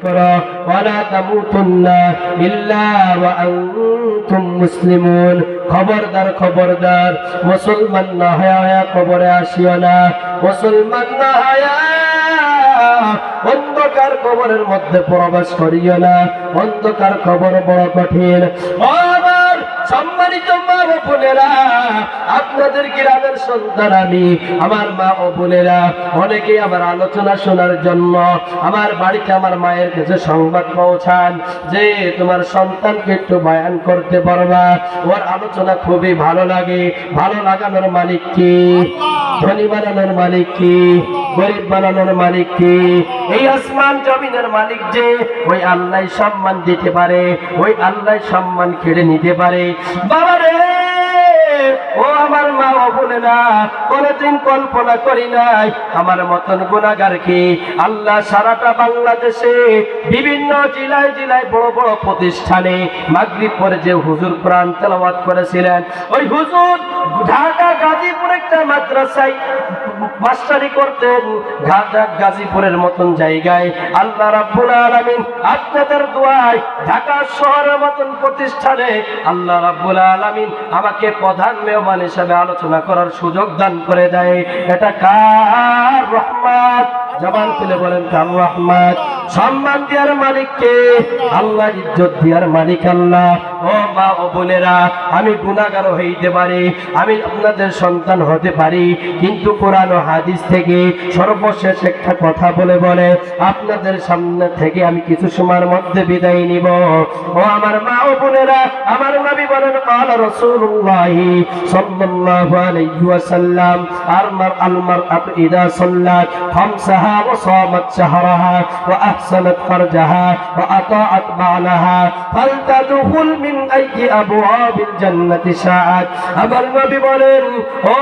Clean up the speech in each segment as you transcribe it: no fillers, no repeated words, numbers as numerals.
ওয়ালা তামুতুন্না ইল্লা ওয়া আনতুম মুসলিমুন। খবরদার খবরদার, মুসলমান না হয়ে কবরে আসিও না। মুসলমান না হয়ে অন্ধকার কবরের মধ্যে প্রবেশ করিও না। অন্ধকার কবর বড় কঠিন। আমার সম্মানিত মা ও বোনেরা, আপনাদের গ্রামের সন্তান আমি। আমার মা ও বোনেরা, অনেকেই আমার আলোচনা শোনার জন্য আমার বাড়িতে আমার মায়ের কাছে সংবাদ পৌঁছান যে তোমার সন্তানকে একটু বয়ান করতে পারবা, ওর আলোচনা খুবই ভালো লাগে। ভালো লাগানোর মালিক কি? ধনী বানানোর মালিক কি? গরিব বানানোর মালিক কি? এই আসমান জমিনের মালিক যে, ওই আল্লাহ সম্মান দিতে পারে, ওই আল্লাহ সম্মান কেড়ে নিতে পারে। বাবা রে, ও আমার মা ও বোনেরা, কোনদিন কল্পনা করি নাই আমার মতন গুনাহগারকে আল্লাহ সারাটা বাংলাদেশে বিভিন্ন জেলায় জেলায় বড় বড় প্রতিষ্ঠানে মাগরিব পরে যে হুজুর কোরআন তেলাওয়াত করেছিলেন, ওই হুজুর ঢাকা গাজীপুর একটা মাদ্রাসায় মাস্টারি করতেন। ঢাকা গাজীপুরের মতন জায়গায় আল্লাহ রাব্বুল আলামিন আপনাদের দোয়ায় ঢাকা শহরের মতন প্রতিষ্ঠানে আল্লাহ রাব্বুল আলামিন আমাকে প্রধান মেহমান হিসেবে আলোচনা করার সুযোগ দান করে দেয়। এটা কার রহমত? জবান খুলে বলেন, কার রহমত? সম্মান দেওয়ার মালিক কে? আল্লাহ। ইজ্জত দেওয়ার মালিক আল্লাহ। ও মা ও বোনেরা, আমি গুনাহগার হইতে পারি, আমি আপনাদের সন্তান হতে পারি, কিন্তু কোরআন ও হাদিস থেকে সর্বশেষ একটা কথা বলে আপনাদের সামনে থেকে আমি কিছু সময়ের মধ্যে বিদায় নিব। ও আমার মা ও বোনেরা, আমার নবী বলেন, قال رسول الله صلى الله عليه وسلم المرأة إذا صلت خمسها وصامت شهرها وأحسنت فرجها وأطاعت بعلها فلتدخل من أي أبواب الجنة شاءت। আমার নবী বলেন, ও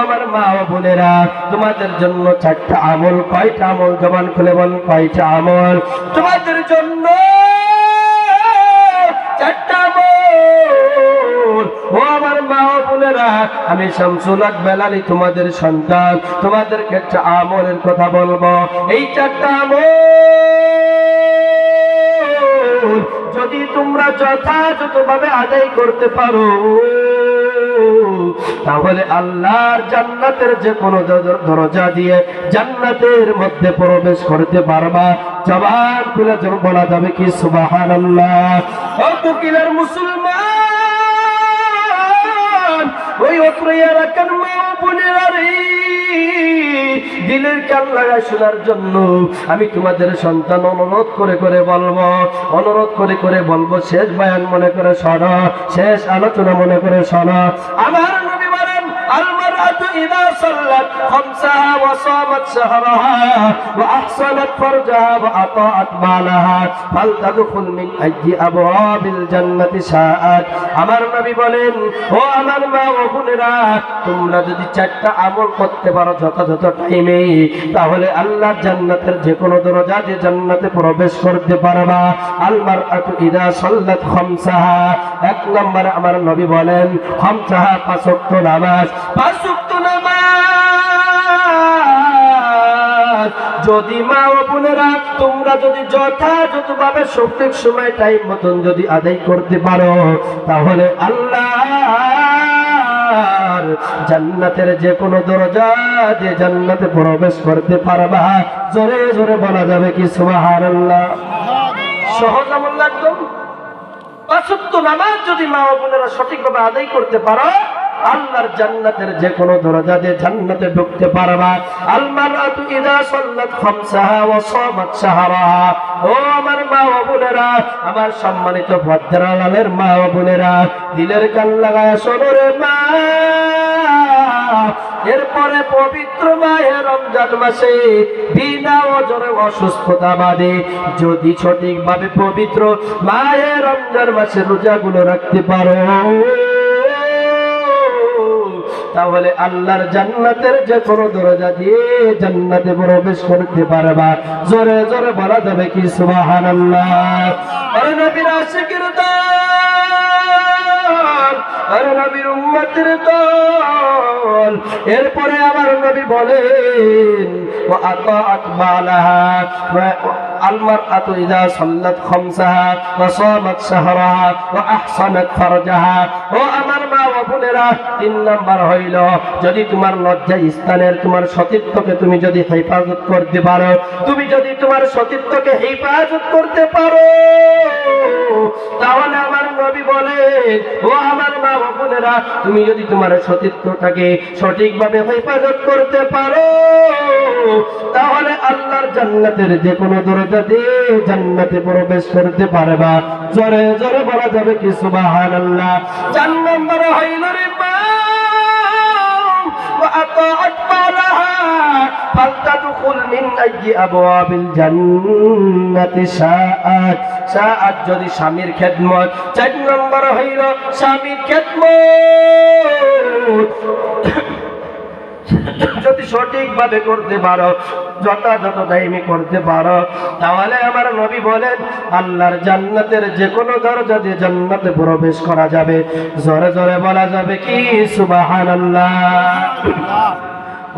আমার মা ও বোনেরা, তোমাদের জন্য চারটা আমল। কয়টা আমল? জবান খুলে বল, কয়টা আমল তোমাদের জন্য? চারটা আমল। ও আমার মা ও বোনেরা, আমি শামসুল হক বেলালী তোমাদের সন্তান, তোমাদেরকে একটা আমলের কথা বলবো। এই চারটা আমল যদি তোমরা যথাযথভাবে আদায় করতে পারো, তাহলে আল্লাহর জান্নাতের যে কোনো দরজা দিয়ে জান্নাতের মধ্যে প্রবেশ করতে পারবা। জবান খুলে বলা যাবে কি সুবহানাল্লাহ? ও কুকিলের মুসলমান, ওই অত্র এলাকার মা ও বোনেরা রে, দিলের কান লাগায় শোনার জন্য আমি তোমাদের সন্তান অনুরোধ করে করে বলবো, শেষ বয়ান মনে করে শোনো, শেষ আলোচনা মনে করে শোনো। আমার নবী বলেন, المرأة إذا صلت خمسها وصامت شهرها وأحسنت فرجها وأطاعت بعلها فلتدخل من أي أبواب الجنة شاءت। আমার নবী বলেন, ও আমার মা ও বোনেরা, তোমরা যদি চারটা আমল করতে পারো যথাযথ টাইমে, তাহলে আল্লাহর জান্নাতের যে কোনো দরজা দিয়ে জান্নাতে প্রবেশ করতে পারবা। আল মারআতু ইযা সাল্লাত খামসাহা, এক নম্বরে আমার নবী বলেন, খামসাহা, পাঁচ ওয়াক্ত নামাজ। পাঁচ ওয়াক্ত নামাজ যদি মা ও বোনেরা তোমরা যদি যথাযথভাবে সঠিক সময় টাইম মতন যদি আদায় করতে পারো, তাহলে আল্লাহর জান্নাতের যে কোনো দরজা দিয়ে জান্নাতে প্রবেশ করতে পারবা। জোরে জোরে বলা যাবে কি সুবহানাল্লাহ? সহজ আমল একদম। পাঁচ ওয়াক্ত নামাজ যদি মা ও বোনেরা সঠিকভাবে আদায় করতে পারো, আল্লাহর জান্নাতের যে কোনো দরজা দিয়ে জান্নাতে ঢুকতে পারবা। আল মারআতু ইযা সাল্লাত খামসাহা ওয়া সামাত শাহরাহা। ও আমার মা ও বোনেরা, আমার সম্মানিত ভদ্রালালের মা ও বোনেরা, দিলের কান লাগায় শোনো রে মা। এরপরে পবিত্র মাহে রমজান মাসে বিনা ওজরে অসুস্থতা বাদে যদি সঠিকভাবে পবিত্র মাহে রমজান মাসে রোজাগুলো রাখতে পারো, তাহলে আল্লাহর জান্নাতের যে কোনো দরজা দিয়ে জান্নাতে প্রবেশ করতে পারবা। জোরে জোরে বলা যাবে কি সুবহানাল্লাহ? আরে নবীর আশিকের দল, আরে নবীর উম্মতের দল। এরপরে আমার নবী বলেন, ওয়া আতাআত বালাহা المرأة إذا صلت خمسها وصامت شهرها وأحصنت فرجها ও আমার মা ও বোনেরা 3 নাম্বার হইল যদি তোমার লজ্জা স্থানের তোমার সতীত্বকে তুমি যদি হেফাজত করতে পারো তুমি যদি তোমার সতীত্বকে হেফাজত করতে পারো তাহলে আমার নবী বলে ও আমার মা ও বোনেরা তুমি যদি তোমার সতীত্বটাকে সঠিকভাবে হেফাজত করতে পারো তাহলে আল্লাহর জান্নাতের যে কোনো দরজা দিয়ে জান্নাতে প্রবেশ করতে পারবা জোরে জোরে বলা যাবে কি সুবহানাল্লাহ 4 নম্বর হইল রে মা وأطاعت بعلها فلتدخل من أي أبواب الجنة شاءت شاءت যদি স্বামীর খেদমত 4 নম্বর হইল স্বামীর খেদমত যদি সঠিকভাবে করতে পারো যথাযথ টাইমে করতে পারো তাহলে আমার নবী বলেন আল্লাহর জান্নাতের যে কোনো দরজা দিয়ে জান্নাতে প্রবেশ করা যাবে জোরে জোরে বলা যাবে কি সুবহানাল্লাহ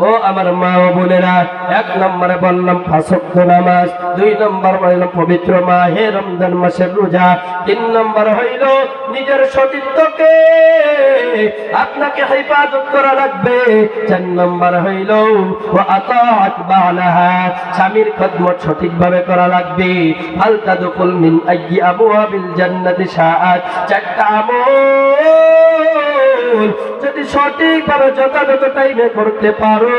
ও আমার মা ও বোনেরা 1 নম্বরে বললাম 5 ওয়াক্ত নামাজ 2 নম্বর বললাম পবিত্র মাহে রমজান মাসের রোজা 3 নম্বর হইল নিজের সতীত্বকে আপনাকে হেফাজত করা লাগবে 4 নম্বর হইল ওয়া আতাআত বালাহা স্বামীর খেদমত সঠিকভাবে করা লাগবে হাল তাদখুল মিন আইয়ি আবওয়াবিল জান্নাতি শাআত 4টা আমল যদি সঠিকভাবে যথাযথ টাইমে করতে পারো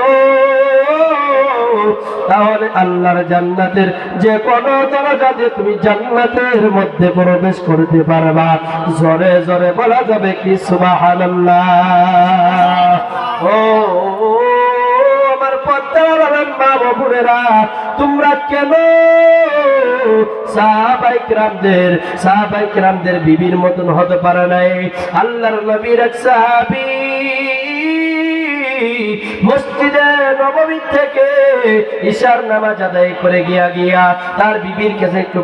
তাহলে আল্লাহর জান্নাতের যে কোনো দরজা দিয়ে তুমি জান্নাতের মধ্যে প্রবেশ করতে পারবা জোরে জোরে বলা যাবে কি সুবহানাল্লাহ ও আমার পদ্মার মা বাবুরা তোমরা কেন সাহাবায়ে কিরামদের বিবির মতন হতে পারে নাই আল্লাহর নবীর এক সাহাবী মসজিদে নববী থেকে ইশার নামাজ আদায় করে গিয়া তার বিবির কাছে একটু